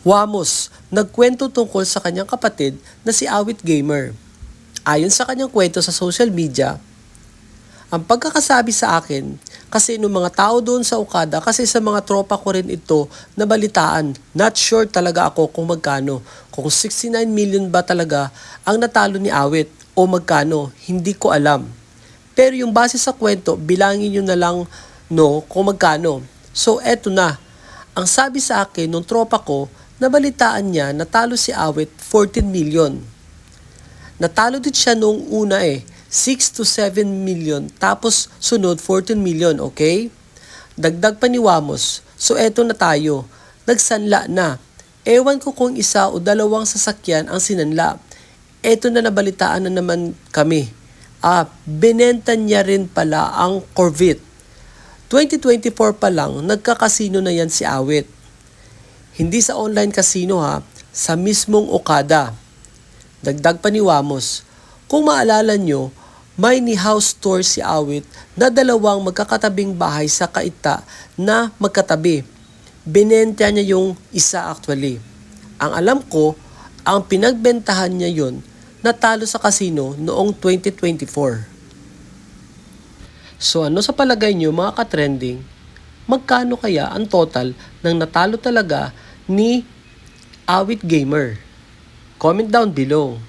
Wamos, nagkwento tungkol sa kanyang kapatid na si Awit Gamer. Ayon sa kanyang kwento sa social media, ang pagkakasabi sa akin, kasi nung mga tao doon sa Okada, kasi sa mga tropa ko rin ito nabalitaan, not sure talaga ako kung magkano, kung 69 million ba talaga ang natalo ni Awit o magkano, hindi ko alam. Pero yung base sa kwento, bilangin nyo na lang kung magkano. So eto na, ang sabi sa akin nung tropa ko, nabalitaan niya natalo si Awit 14 million. Natalo din siya nung una 6 to 7 million, tapos sunod 14 million, okay? Dagdag pa ni Wamos, so eto na tayo, nagsanla na. Ewan ko kung isa o dalawang sasakyan ang sinanla. Eto na nabalitaan na naman kami. Binenta niya rin pala ang Corvette. 2024 pa lang, nagkakasino na yan si Awit. Hindi sa online casino sa mismong Okada. Dagdag pa ni Wamos, kung maalala nyo, may ni house tour si Awit na dalawang magkakatabing bahay sa Kaita na magkatabi. Binenta niya yung isa actually. Ang alam ko, ang pinagbentahan niya yun, natalo sa casino noong 2024. So ano sa palagay nyo mga ka-trending, magkano kaya ang total ng natalo talaga ni Awit Gamer? Comment down below.